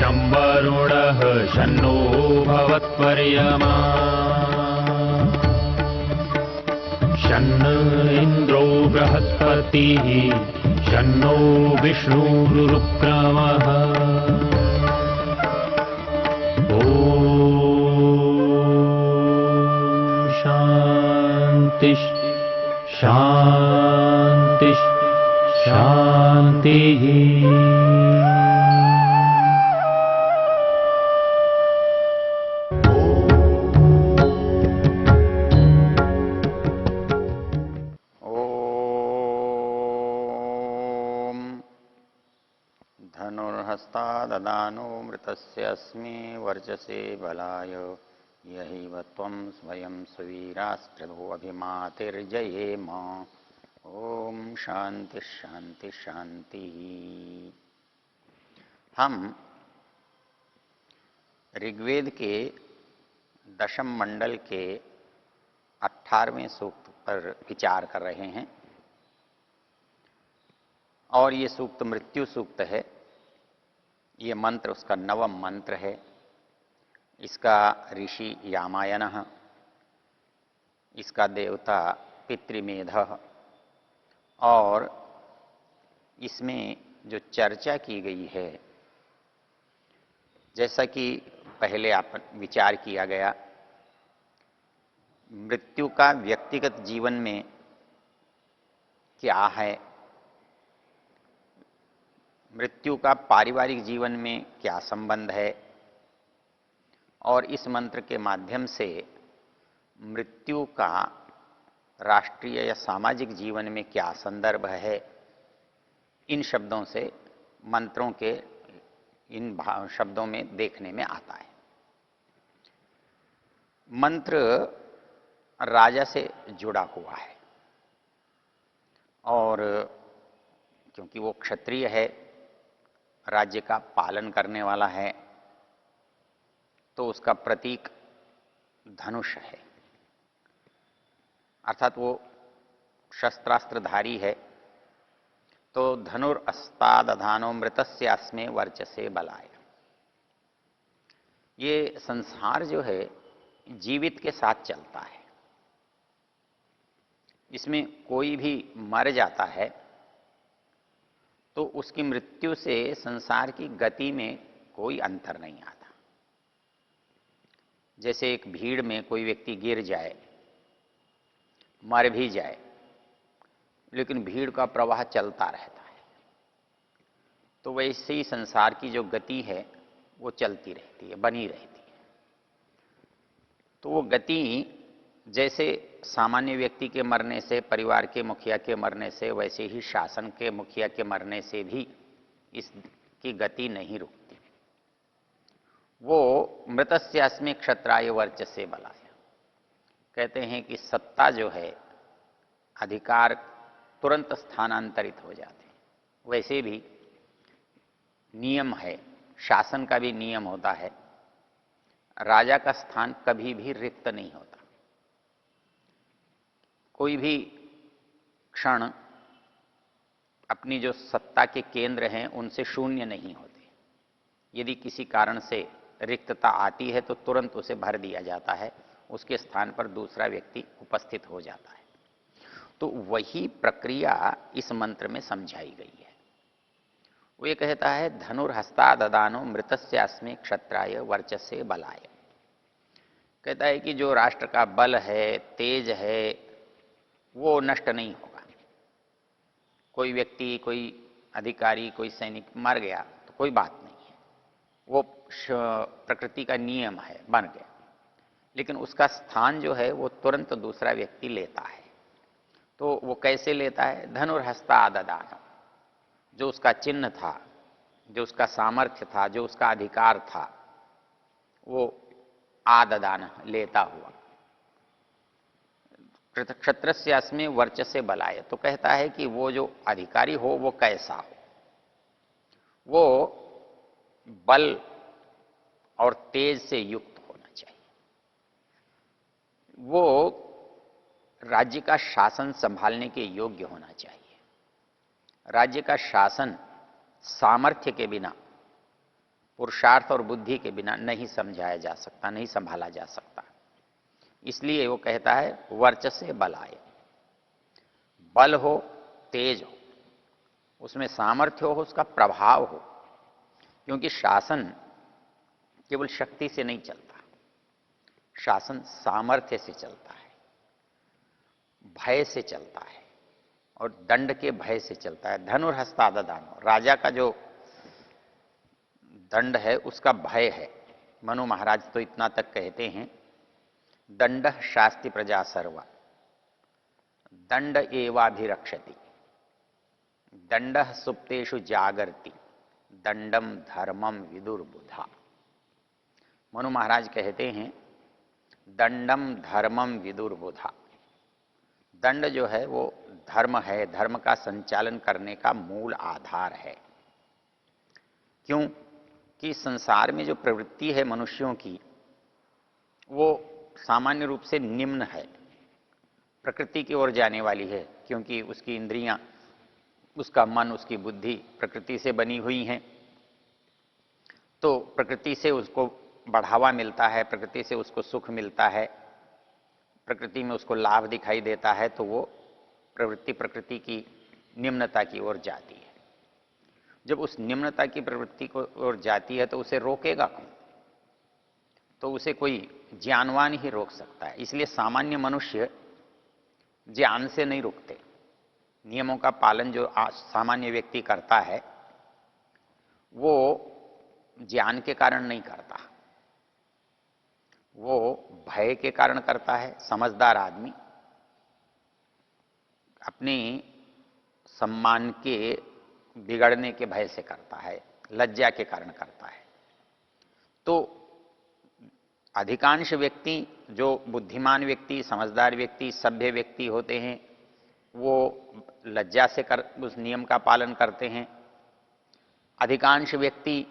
शं वरुणः शन्नो भवत्पर्यमा शन्न इन्द्रो बृहस्पतिः शन्नो विष्णुरुक्रमः ॐ शान्ति शान्ति शान्तिः। धनुर्हस्ताददानो मृतस्य अस्मे वर्चसे बलाय यहिव त्वं स्वयं सुवीरास्त्रिभो अभिमातिर्जयेम। ओम शांति शांति शांति। हम ऋग्वेद के दशम मंडल के 18वें सूक्त पर विचार कर रहे हैं और ये सूक्त मृत्यु सूक्त है। ये मंत्र उसका 9वां मंत्र है। इसका ऋषि यामायनः, इसका देवता पितृमेधः और इसमें जो चर्चा की गई है, जैसा कि पहले विचार किया गया, मृत्यु का व्यक्तिगत जीवन में क्या है, मृत्यु का पारिवारिक जीवन में क्या संबंध है और इस मंत्र के माध्यम से मृत्यु का राष्ट्रीय या सामाजिक जीवन में क्या संदर्भ है, इन शब्दों से मंत्रों के इन शब्दों में देखने में आता है। मंत्र राजा से जुड़ा हुआ है और क्योंकि वो क्षत्रिय है, राज्य का पालन करने वाला है, तो उसका प्रतीक धनुष है, अर्थात वो शस्त्रास्त्रधारी है। तो धनुरस्तादधानो मृतस्य अस्मे वर्चसे बलाय। ये संसार जो है जीवित के साथ चलता है, इसमें कोई भी मर जाता है तो उसकी मृत्यु से संसार की गति में कोई अंतर नहीं आता। जैसे एक भीड़ में कोई व्यक्ति गिर जाए, मर भी जाए, लेकिन भीड़ का प्रवाह चलता रहता है, तो वैसे ही संसार की जो गति है वो चलती रहती है, बनी रहती है। तो वो गति जैसे सामान्य व्यक्ति के मरने से, परिवार के मुखिया के मरने से, वैसे ही शासन के मुखिया के मरने से भी इसकी गति नहीं रुकती। वो मृतस्यास्मे क्षत्राय वर्चसे बलाय। कहते हैं कि सत्ता जो है, अधिकार तुरंत स्थानांतरित हो जाते हैं। वैसे भी नियम है, शासन का भी नियम होता है, राजा का स्थान कभी भी रिक्त नहीं होता। कोई भी क्षण अपनी जो सत्ता के केंद्र हैं उनसे शून्य नहीं होते। यदि किसी कारण से रिक्तता आती है तो तुरंत उसे भर दिया जाता है, उसके स्थान पर दूसरा व्यक्ति उपस्थित हो जाता है। तो वही प्रक्रिया इस मंत्र में समझाई गई है। वो ये कहता है धनुर्हस्ताददानो मृतस्यास्मे क्षत्राय वर्चसे बलाय। कहता है कि जो राष्ट्र का बल है, तेज है, वो नष्ट नहीं होगा। कोई व्यक्ति, कोई अधिकारी, कोई सैनिक मर गया तो कोई बात नहीं है, वो प्रकृति का नियम है, बन गया। लेकिन उसका स्थान जो है वो तुरंत दूसरा व्यक्ति लेता है। तो वो कैसे लेता है? धनुर्हस्ताददानो, जो उसका चिन्ह था, जो उसका सामर्थ्य था, जो उसका अधिकार था, वो आददान लेता हुआ। क्षत्रस्यास्मे वर्चसे बलाय, तो कहता है कि वो जो अधिकारी हो वो कैसा हो? वो बल और तेज से युक्त होना चाहिए। वो राज्य का शासन संभालने के योग्य होना चाहिए। राज्य का शासन सामर्थ्य के बिना पुरुषार्थ और बुद्धि के बिना नहीं समझाया जा सकता, नहीं संभाला जा सकता। इसलिए वो कहता है वर्चसे बलाय, बल हो, तेज हो, उसमें सामर्थ्य हो, उसका प्रभाव हो। क्योंकि शासन केवल शक्ति से नहीं चलता, शासन सामर्थ्य से चलता है, भय से चलता है और दंड के भय से चलता है। धनुर्हस्ताददानो, राजा का जो दंड है उसका भय है। मनु महाराज तो इतना तक कहते हैं, दंड शास्ति प्रजा सर्वा, दंड एवाभिरक्षति, दंड सुप्तेषु जागर्ति, दंडम धर्मम विदुर्बुधा। मनु महाराज कहते हैं दंडम धर्मम विदुर्बुधा, दंड जो है वो धर्म है, धर्म का संचालन करने का मूल आधार है। क्यों कि संसार में जो प्रवृत्ति है मनुष्यों की, वो सामान्य रूप से निम्न है, प्रकृति की ओर जाने वाली है। क्योंकि उसकी इंद्रियां, उसका मन, उसकी बुद्धि प्रकृति से बनी हुई हैं, तो प्रकृति से उसको बढ़ावा मिलता है, प्रकृति से उसको सुख मिलता है, प्रकृति में उसको लाभ दिखाई देता है, तो वो प्रवृत्ति प्रकृति की निम्नता की ओर जाती है। जब उस निम्नता की प्रवृत्ति को ओर जाती है तो उसे रोकेगा कौन? तो उसे कोई ज्ञानवान ही रोक सकता है। इसलिए सामान्य मनुष्य ज्ञान से नहीं रुकते। नियमों का पालन जो सामान्य व्यक्ति करता है वो ज्ञान के कारण नहीं करता, वो भय के कारण करता है। समझदार आदमी अपने सम्मान के बिगड़ने के भय से करता है, लज्जा के कारण करता है। तो अधिकांश व्यक्ति, जो बुद्धिमान व्यक्ति, समझदार व्यक्ति, सभ्य व्यक्ति होते हैं, वो लज्जा से उस नियम का पालन करते हैं। अधिकांश व्यक्ति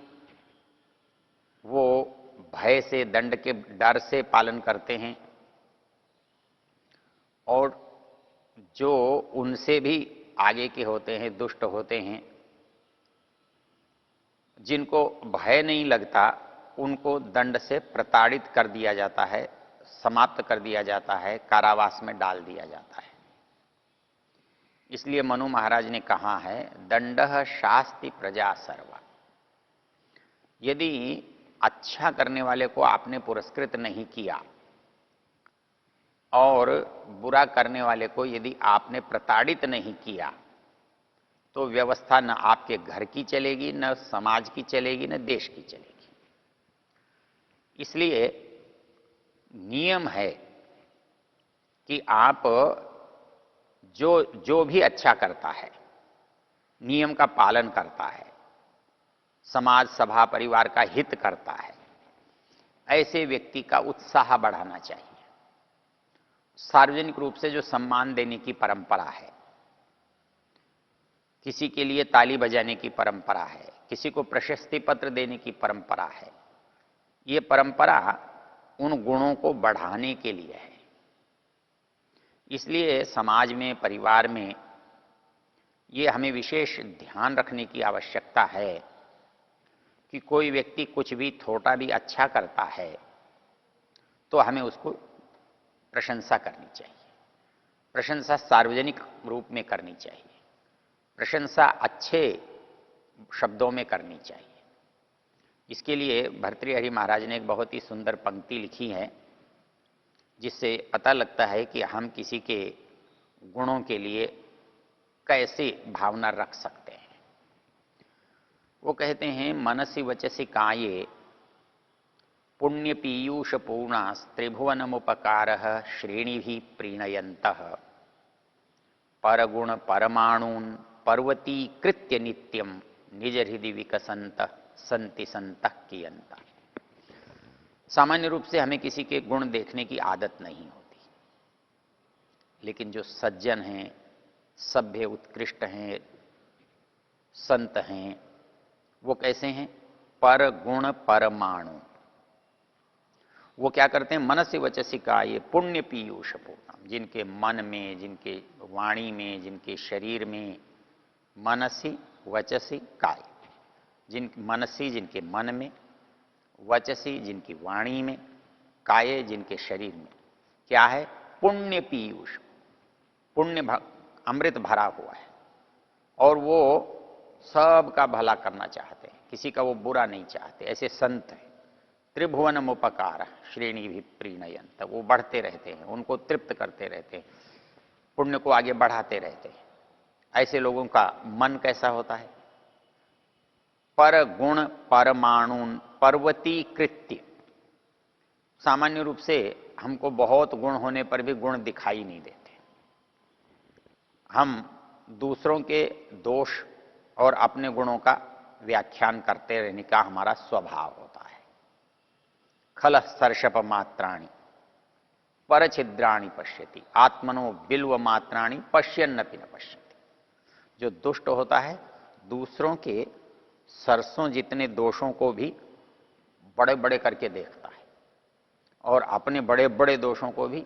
वो भय से, दंड के डर से पालन करते हैं। और जो उनसे भी आगे के होते हैं, दुष्ट होते हैं, जिनको भय नहीं लगता, उनको दंड से प्रताड़ित कर दिया जाता है, समाप्त कर दिया जाता है, कारावास में डाल दिया जाता है। इसलिए मनु महाराज ने कहा है दंडः शास्ति प्रजा सर्वा। यदि अच्छा करने वाले को आपने पुरस्कृत नहीं किया और बुरा करने वाले को यदि आपने प्रताड़ित नहीं किया, तो व्यवस्था न आपके घर की चलेगी, न समाज की चलेगी, न देश की चलेगी। इसलिए नियम है कि आप जो भी अच्छा करता है, नियम का पालन करता है, समाज, सभा, परिवार का हित करता है, ऐसे व्यक्ति का उत्साह बढ़ाना चाहिए। सार्वजनिक रूप से जो सम्मान देने की परंपरा है, किसी के लिए ताली बजाने की परंपरा है, किसी को प्रशस्ति पत्र देने की परंपरा है, ये परंपरा उन गुणों को बढ़ाने के लिए है। इसलिए समाज में, परिवार में ये हमें विशेष ध्यान रखने की आवश्यकता है कि कोई व्यक्ति कुछ भी थोड़ा भी अच्छा करता है तो हमें उसको प्रशंसा करनी चाहिए। प्रशंसा सार्वजनिक रूप में करनी चाहिए, प्रशंसा अच्छे शब्दों में करनी चाहिए। इसके लिए भर्तृहरि महाराज ने एक बहुत ही सुंदर पंक्ति लिखी है, जिससे पता लगता है कि हम किसी के गुणों के लिए कैसे भावना रख सकते हैं। वो कहते हैं मनसि वचसि काये पुण्य पीयूष पूर्णास् त्रिभुवनमुपकारः श्रेणिभिः प्रीणयन्तः परगुण परमाणून् पर्वतीकृत्य नित्यं निज हृदि विकसन्तः संति संतः कियन्ता। सामान्य रूप से हमें किसी के गुण देखने की आदत नहीं होती, लेकिन जो सज्जन हैं, सभ्य, उत्कृष्ट हैं, संत हैं, वो कैसे हैं? पर गुण परमाणु। वो क्या करते हैं? मनसि वचसि काये पुण्य पीयूष पूर्णम। जिनके मन में, जिनके वाणी में, जिनके शरीर में, मनसि वचसि काये, जिनकी मनसी जिनके मन में, वचसी जिनकी वाणी में, काये जिनके शरीर में क्या है? पुण्य पीयूष, अमृत भरा हुआ है और वो सबका भला करना चाहते हैं, किसी का वो बुरा नहीं चाहते। ऐसे संत हैं। त्रिभुवन उपकार श्रेणी भी प्रीणयंत, वो बढ़ते रहते हैं, उनको तृप्त करते रहते हैं, पुण्य को आगे बढ़ाते रहते हैं। ऐसे लोगों का मन कैसा होता है? पर गुण परमाणु पर्वतीकृत्य। सामान्य रूप से हमको बहुत गुण होने पर भी गुण दिखाई नहीं देते। हम दूसरों के दोष और अपने गुणों का व्याख्यान करते रहने का हमारा स्वभाव होता है। खल सर्षप मात्राणि परछिद्राणि पश्यति आत्मनो बिल्व मात्राणि पश्यन्नपि न पश्यति। जो दुष्ट होता है दूसरों के सरसों जितने दोषों को भी बड़े बड़े करके देखता है और अपने बड़े बड़े दोषों को भी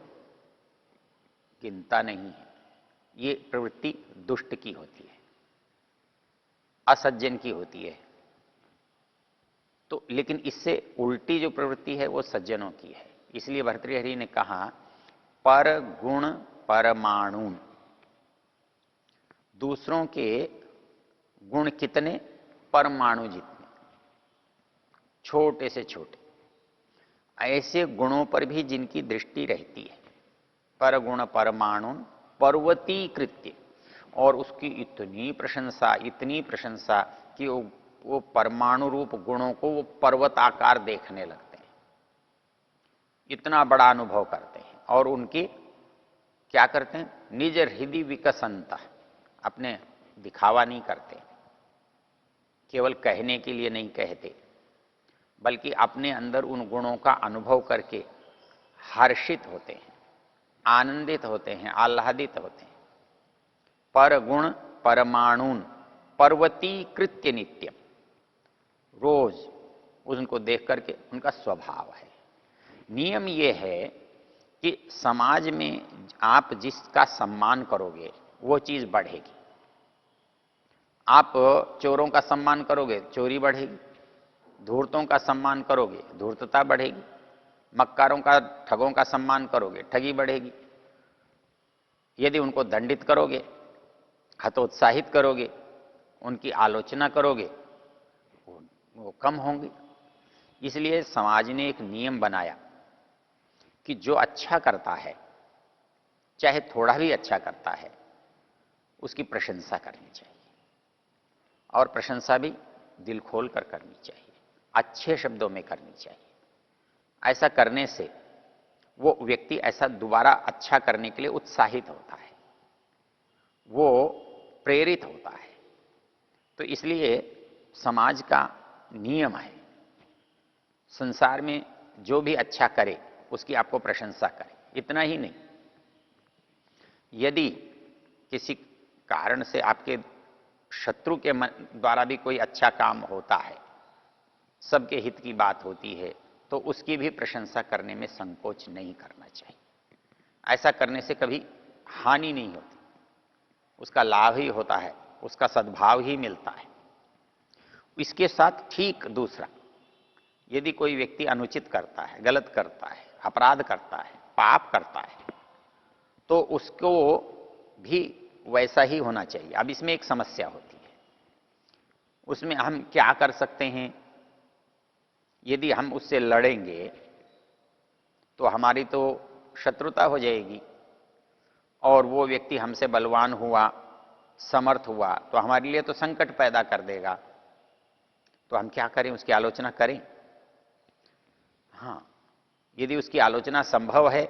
गिनता नहीं है। ये प्रवृत्ति दुष्ट की होती है, असज्जन की होती है। तो लेकिन इससे उल्टी जो प्रवृत्ति है वो सज्जनों की है। इसलिए भर्तृहरि ने कहा पर गुण परमाणु, दूसरों के गुण कितने? परमाणु जितने, छोटे से छोटे। ऐसे गुणों पर भी जिनकी दृष्टि रहती है, पर गुण परमाणु पर्वतीकृत्य, और उसकी इतनी प्रशंसा कि वो परमाणु रूप गुणों को वो पर्वताकार देखने लगते हैं, इतना बड़ा अनुभव करते हैं। और उनकी क्या करते हैं? निज हृदय विकसनता, अपने दिखावा नहीं करते, केवल कहने के लिए नहीं कहते, बल्कि अपने अंदर उन गुणों का अनुभव करके हर्षित होते हैं, आनंदित होते हैं, आह्लादित होते हैं। पर गुण परमाणुन पर्वतीकृत्य नित्यम, रोज उनको देख करके उनका स्वभाव है। नियम ये है कि समाज में आप जिसका सम्मान करोगे वो चीज बढ़ेगी। आप चोरों का सम्मान करोगे, चोरी बढ़ेगी। धूर्तों का सम्मान करोगे, धूर्तता बढ़ेगी। मक्कारों का, ठगों का सम्मान करोगे, ठगी बढ़ेगी। यदि उनको दंडित करोगे, हतोत्साहित करोगे, उनकी आलोचना करोगे, वो कम होंगे। इसलिए समाज ने एक नियम बनाया कि जो अच्छा करता है, चाहे थोड़ा भी अच्छा करता है, उसकी प्रशंसा करनी चाहिए, और प्रशंसा भी दिल खोल कर करनी चाहिए, अच्छे शब्दों में करनी चाहिए। ऐसा करने से वो व्यक्ति ऐसा दोबारा अच्छा करने के लिए उत्साहित होता है, वो प्रेरित होता है। तो इसलिए समाज का नियम है, संसार में जो भी अच्छा करे उसकी आपको प्रशंसा करें। इतना ही नहीं, यदि किसी कारण से आपके शत्रु के द्वारा भी कोई अच्छा काम होता है, सबके हित की बात होती है, तो उसकी भी प्रशंसा करने में संकोच नहीं करना चाहिए। ऐसा करने से कभी हानि नहीं होती, उसका लाभ ही होता है, उसका सद्भाव ही मिलता है। इसके साथ ठीक दूसरा, यदि कोई व्यक्ति अनुचित करता है, गलत करता है, अपराध करता है, पाप करता है, तो उसको भी वैसा ही होना चाहिए। अब इसमें एक समस्या होती है, उसमें हम क्या कर सकते हैं? यदि हम उससे लड़ेंगे तो हमारी तो शत्रुता हो जाएगी, और वो व्यक्ति हमसे बलवान हुआ, समर्थ हुआ, तो हमारे लिए तो संकट पैदा कर देगा। तो हम क्या करें? उसकी आलोचना करें? हाँ, यदि उसकी आलोचना संभव है,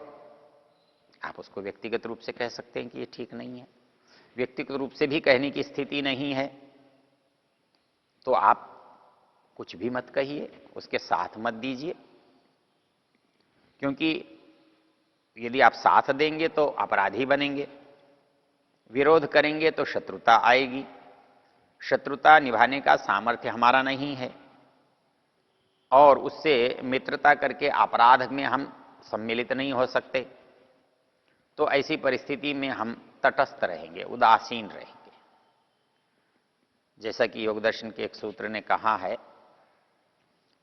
आप उसको व्यक्तिगत रूप से कह सकते हैं कि ये ठीक नहीं है। व्यक्तिगत रूप से भी कहने की स्थिति नहीं है, तो आप कुछ भी मत कहिए, उसके साथ मत दीजिए, क्योंकि यदि आप साथ देंगे तो अपराधी बनेंगे, विरोध करेंगे तो शत्रुता आएगी। शत्रुता निभाने का सामर्थ्य हमारा नहीं है, और उससे मित्रता करके अपराध में हम सम्मिलित नहीं हो सकते। तो ऐसी परिस्थिति में हम तटस्थ रहेंगे, उदासीन रहेंगे। जैसा कि योग दर्शन के एक सूत्र ने कहा है,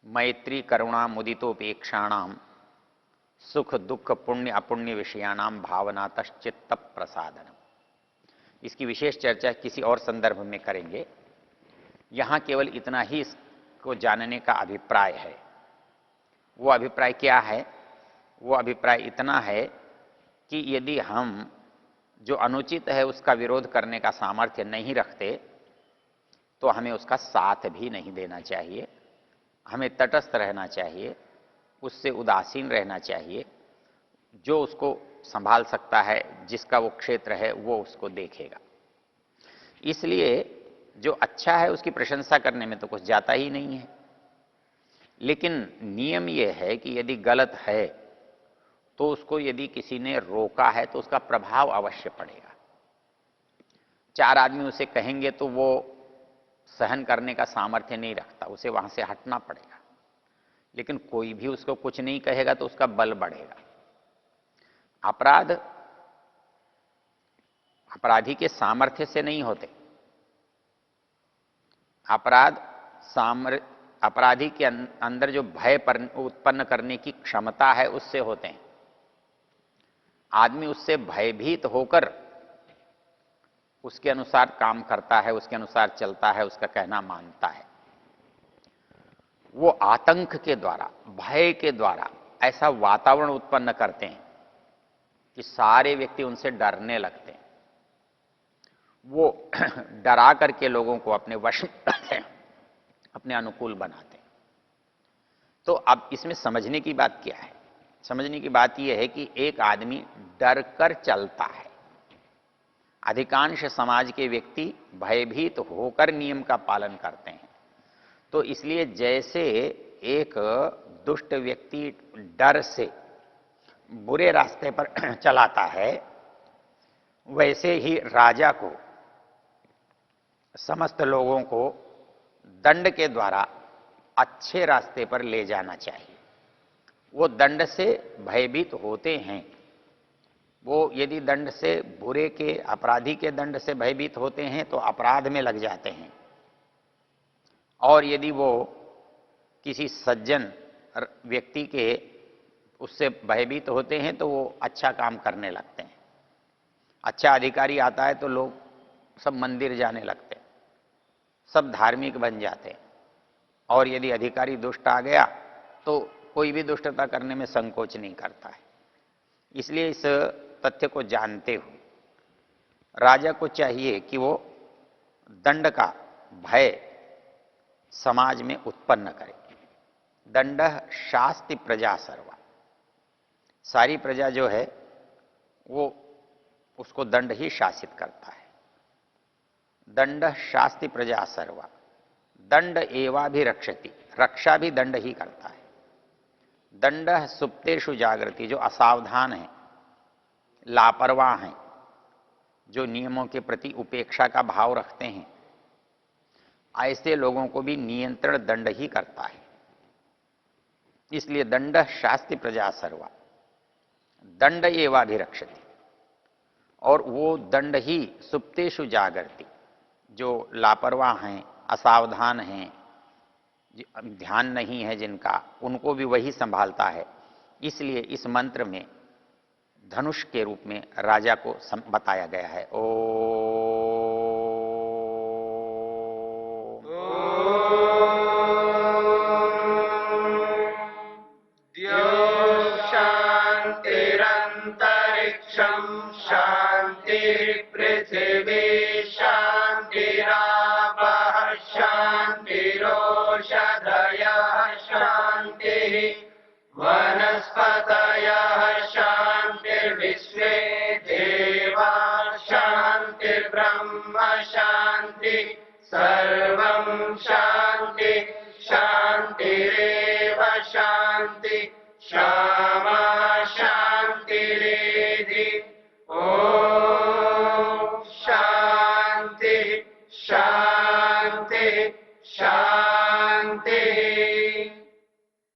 मैत्री करुणा मुदितोपेक्षाणाम सुख दुख पुण्य अपुण्य विषयाणाम भावनातश्चित्त प्रसादनम। इसकी विशेष चर्चा किसी और संदर्भ में करेंगे। यहाँ केवल इतना ही इसको जानने का अभिप्राय है। वो अभिप्राय क्या है? वो अभिप्राय इतना है कि यदि हम जो अनुचित है उसका विरोध करने का सामर्थ्य नहीं रखते तो हमें उसका साथ भी नहीं देना चाहिए, हमें तटस्थ रहना चाहिए, उससे उदासीन रहना चाहिए। जो उसको संभाल सकता है, जिसका वो क्षेत्र है, वो उसको देखेगा। इसलिए जो अच्छा है उसकी प्रशंसा करने में तो कुछ जाता ही नहीं है, लेकिन नियम ये है कि यदि गलत है तो उसको यदि किसी ने रोका है तो उसका प्रभाव अवश्य पड़ेगा। 4 आदमी उसे कहेंगे तो वो सहन करने का सामर्थ्य नहीं रखता, उसे वहां से हटना पड़ेगा। लेकिन कोई भी उसको कुछ नहीं कहेगा तो उसका बल बढ़ेगा। अपराधी के सामर्थ्य से नहीं होते, अपराधी के अंदर जो भय उत्पन्न करने की क्षमता है उससे होते हैं। आदमी उससे भयभीत होकर उसके अनुसार काम करता है, उसके अनुसार चलता है, उसका कहना मानता है। वो आतंक के द्वारा, भय के द्वारा ऐसा वातावरण उत्पन्न करते हैं कि सारे व्यक्ति उनसे डरने लगते हैं। वो डरा करके लोगों को अपने वश में अपने अनुकूल बनाते हैं। तो अब इसमें समझने की बात क्या है? समझने की बात यह है कि एक आदमी डर कर चलता है। अधिकांश समाज के व्यक्ति भयभीत होकर नियम का पालन करते हैं। तो इसलिए जैसे एक दुष्ट व्यक्ति डर से बुरे रास्ते पर चलाता है, वैसे ही राजा को समस्त लोगों को दंड के द्वारा अच्छे रास्ते पर ले जाना चाहिए। वो दंड से भयभीत होते हैं। वो यदि दंड से, बुरे के, अपराधी के दंड से भयभीत होते हैं तो अपराध में लग जाते हैं, और यदि वो किसी सज्जन व्यक्ति के उससे भयभीत होते हैं तो वो अच्छा काम करने लगते हैं। अच्छा अधिकारी आता है तो लोग सब मंदिर जाने लगते हैं, सब धार्मिक बन जाते हैं। और यदि अधिकारी दुष्ट आ गया तो कोई भी दुष्टता करने में संकोच नहीं करता है। इसलिए इस तथ्य को जानते हुए राजा को चाहिए कि वो दंड का भय समाज में उत्पन्न करे। दंड शास्ति प्रजा सर्वा, सारी प्रजा जो है वो उसको दंड ही शासित करता है। दंड शास्ति प्रजा सर्वा, दंड एवा भी रक्षति, रक्षा भी दंड ही करता है। दंड सुप्तेषु जागृति, जो असावधान है, लापरवाह हैं, जो नियमों के प्रति उपेक्षा का भाव रखते हैं, ऐसे लोगों को भी नियंत्रण दंड ही करता है। इसलिए दंड शास्ति प्रजा सर्वा, दंड एवाभिरक्षति, और वो दंड ही सुप्तेषु जागृति, जो लापरवाह हैं, असावधान हैं, ध्यान नहीं है जिनका, उनको भी वही संभालता है। इसलिए इस मंत्र में धनुष के रूप में राजा को बताया गया है। ओ शांतिरंतरिक्षं शांति पृथिवी शांतिरापः शांतिरोषधयः शांतिः वनस्पतयः शांतिर्विश्वे देवा शांतिर्ब्रह्म शांति सर्वं शांति शांतिरेव शांति क्षमा शांतिरेधि। ओम शांति शांति शांति।